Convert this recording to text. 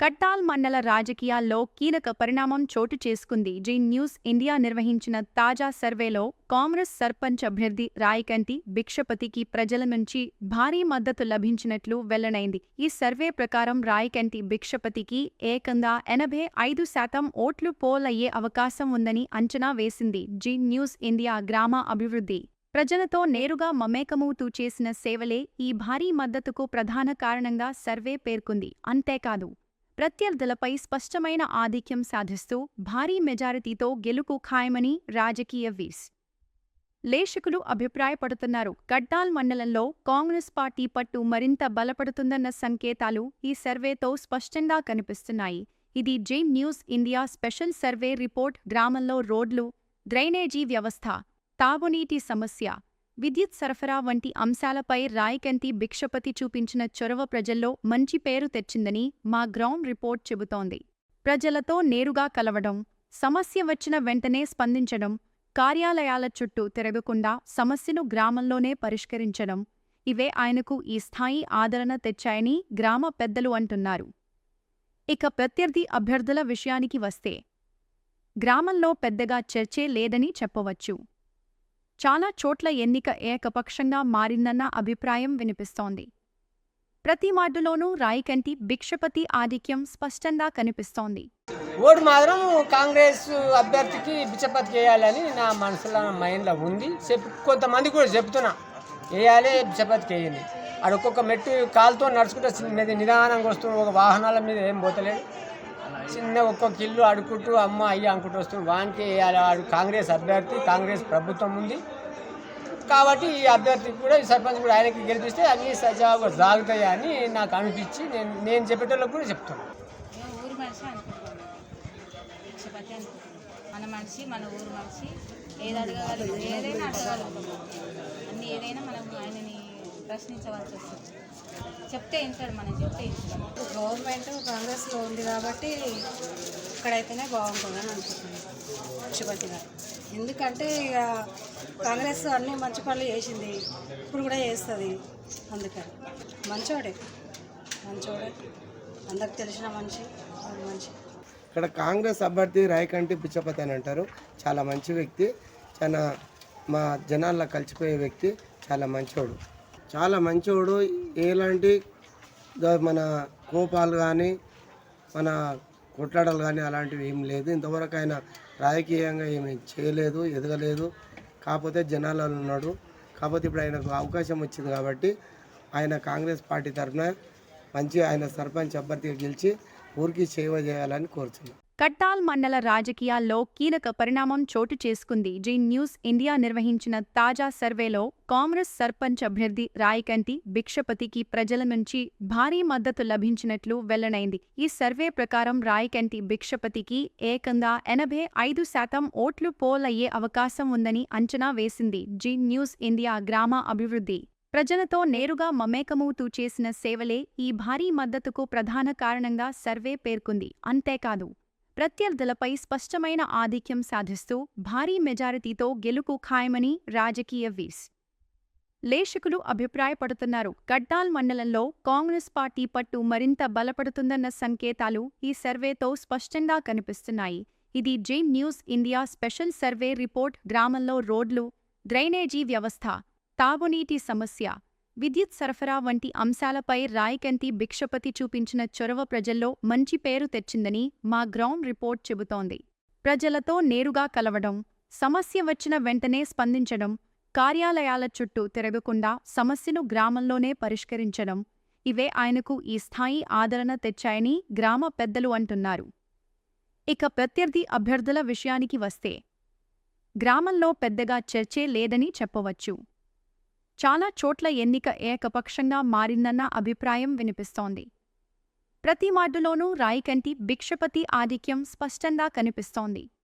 కట్టాల్ మండల రాజకీయాల్లో కీలక పరిణామం చోటు చేసుకుంది. జీ న్యూస్ ఇండియా నిర్వహించిన తాజా సర్వేలో కాంగ్రెస్ సర్పంచ్ అభ్యర్థి రాయకంటి భిక్షపతికి ప్రజల నుంచి భారీ మద్దతు లభించినట్లు వెల్లడైంది. ఈ సర్వే ప్రకారం రాయకంటి భిక్షపతికి ఏకంగా 85% ఓట్లు పోల్ అయ్యే అవకాశం ఉందని అంచనా వేసింది. జీ న్యూస్ ఇండియా గ్రామ అభివృద్ధి ప్రజలతో నేరుగా మమేకమవుతూ చేసిన సేవలే ఈ భారీ మద్దతుకు ప్రధాన కారణంగా సర్వే పేర్కొంది. అంతేకాదు, ప్రత్యర్థులపై స్పష్టమైన ఆధిక్యం సాధిస్తూ భారీ మెజారిటీతో గెలుపు ఖాయమని రాజకీయ విశ్లేషకులు అభిప్రాయపడుతున్నారు. కట్టాల్ మండలంలో కాంగ్రెస్ పార్టీ పట్టు మరింత బలపడుతుందన్న సంకేతాలు ఈ సర్వేతో స్పష్టంగా కనిపిస్తున్నాయి. ఇది Zee News India special survey report. గ్రామంలో రోడ్లు, డ్రైనేజీ వ్యవస్థ, తాగునీటి సమస్య, విద్యుత్ సరఫరా వంటి అంశాలపై రాయకంటి భిక్షపతి చూపించిన చొరవ ప్రజల్లో మంచి పేరు తెచ్చిందని మా గ్రౌండ్ రిపోర్ట్ చెబుతోంది. ప్రజలతో నేరుగా కలవడం, సమస్య వచ్చిన వెంటనే స్పందించడం, కార్యాలయాల చుట్టూ తిరగకుండా సమస్యను గ్రామంలోనే పరిష్కరించడం, ఇవే ఆయనకు ఈ స్థాయి ఆదరణ తెచ్చాయని గ్రామ పెద్దలు అంటున్నారు. ఇక ప్రత్యర్థి అభ్యర్థుల విషయానికి వస్తే, గ్రామంలో పెద్దగా చర్చే లేదని చెప్పవచ్చు. చాలా చోట్ల ఎన్నిక ఏకపక్షంగా మారిందన్న అభిప్రాయం వినిపిస్తోంది. ప్రతి వార్డులోనూ రాయకంటి భిక్షపతి ఆధిక్యం స్పష్టంగా కనిపిస్తోంది. ఓటు మాత్రం కాంగ్రెస్ అభ్యర్థికి బిచ్చపతికి వేయాలని నా మనసులో మైండ్లో ఉంది. కొంతమంది కూడా చెప్తున్నా వేయాలి, బిచ్చపతికి వేయండి. ఆడ ఒక్కొక్క మెట్టు కాలుతో నడుచుకుంటే మీద నిదానంగా వస్తుంది. ఒక వాహనాల మీద ఏం పోతలేదు. చిన్న ఒక్కొక్క ఇల్లు అడుకుంటూ అమ్మ అయ్య అనుకుంటూ వస్తుంది. వానికి వేయాలి. ఆడు కాంగ్రెస్ అభ్యర్థి, కాంగ్రెస్ ప్రభుత్వం ఉంది కాబట్టి ఈ అభ్యర్థికి కూడా ఈ సర్పంచ్ కూడా ఆయనకి గెలిపిస్తే అన్నీ సజావుగా సాగుతాయి అని నాకు అనిపించి నేను చెప్పేటోళ్ళకి కూడా చెప్తాను. ఊరు మనిషి అనుకుంటున్నాను, భిక్షపతి అనుకుంటున్నాను. మన మనిషి, మన ఊరు మనిషి, ఏది అడగగలదు, ఏదైనా అడగగలుగుతాం. అన్నీ ఏదైనా మనం ఆయనని ప్రశ్నించవలసి వస్తుంది. చెప్తే ఇంటాడు, మనం చెప్తే ఇంటాడు. గవర్నమెంట్ కాంగ్రెస్లో ఉంది కాబట్టి ఇక్కడైతేనే బాగుంటుందని అనుకుంటున్నాను భిక్షపతి గారు. ఎందుకంటే ఇక కాంగ్రెస్ అన్ని మంచి పనులు చేసింది, ఇప్పుడు కూడా చేస్తుంది. అందుకని మంచోడే, అందరికి తెలిసిన మనిషి, మంచి. ఇక్కడ కాంగ్రెస్ అభ్యర్థి రాయకంటి భిక్షపతి అని అంటారు. చాలా మంచి వ్యక్తి, చాలా మా జనాల్లో కలిసిపోయే వ్యక్తి, చాలా మంచోడు. ఎలాంటి మన కోపాలు కానీ మన కొట్లాడలు కానీ అలాంటివి ఏం లేదు. ఇంతవరకు ఆయన రాజకీయంగా ఏమీ చేయలేదు, ఎదగలేదు. కాకపోతే జనాలలో ఉన్నాడు. కాకపోతే ఇప్పుడు ఆయనకు అవకాశం వచ్చింది కాబట్టి ఆయన కాంగ్రెస్ పార్టీ తరఫున ఆయన సర్పంచ్ అభ్యర్థిగా గెలిచి ఊరికి సేవ చేయాలని కోరుతున్నాను. కట్టాల్ మండల రాజకీయాల్లో కీలక పరిణామం చోటు చేసుకుంది. జీ న్యూస్ ఇండియా నిర్వహించిన తాజా సర్వేలో కాంగ్రెస్ సర్పంచ్ అభ్యర్థి రాయకంటి భిక్షపతికి ప్రజల నుంచి భారీ మద్దతు లభించినట్లు వెల్లడైంది. ఈ సర్వే ప్రకారం రాయకంటి భిక్షపతికి ఏకంగా 85% ఓట్లు పోల్ అయ్యే అవకాశం ఉందని అంచనా వేసింది. జీ న్యూస్ ఇండియా గ్రామ అభివృద్ధి ప్రజలతో నేరుగా మమేకమవుతూ చేసిన సేవలే ఈ భారీ మద్దతుకు ప్రధాన కారణంగా సర్వే పేర్కొంది. అంతేకాదు, ప్రత్యర్థులపై స్పష్టమైన ఆధిక్యం సాధిస్తూ భారీ మెజారిటీతో గెలుపు ఖాయమని రాజకీయ విశ్లేషకులు అభిప్రాయపడుతున్నారు. కట్టాల్ మండలంలో కాంగ్రెస్ పార్టీ పట్టు మరింత బలపడుతుందన్న సంకేతాలు ఈ సర్వేతో స్పష్టంగా కనిపిస్తున్నాయి. ఇది Zee News India special survey report. గ్రామంలో రోడ్లు, డ్రైనేజీ వ్యవస్థ, తాగునీటి సమస్య, విద్యుత్ సరఫరా వంటి అంశాలపై రాయకంటి భిక్షపతి చూపించిన చొరవ ప్రజల్లో మంచి పేరు తెచ్చిందని మా గ్రౌండ్ రిపోర్ట్ చెబుతోంది. ప్రజలతో నేరుగా కలవడం, సమస్య వచ్చిన వెంటనే స్పందించడం, కార్యాలయాల చుట్టూ తిరగకుండా సమస్యను గ్రామంలోనే పరిష్కరించడం, ఇవే ఆయనకు ఈ స్థాయి ఆదరణ తెచ్చాయని గ్రామ పెద్దలు అంటున్నారు. ఇక ప్రత్యర్థి అభ్యర్థుల విషయానికి వస్తే, గ్రామంలో పెద్దగా చర్చే లేదని చెప్పవచ్చు. చాలా చోట్ల ఎన్నిక ఏకపక్షంగా మారిందన్న అభిప్రాయం వినిపిస్తోంది. ప్రతి వార్డులోనూ రాయకంటి భిక్షపతి ఆధిక్యం స్పష్టంగా కనిపిస్తోంది.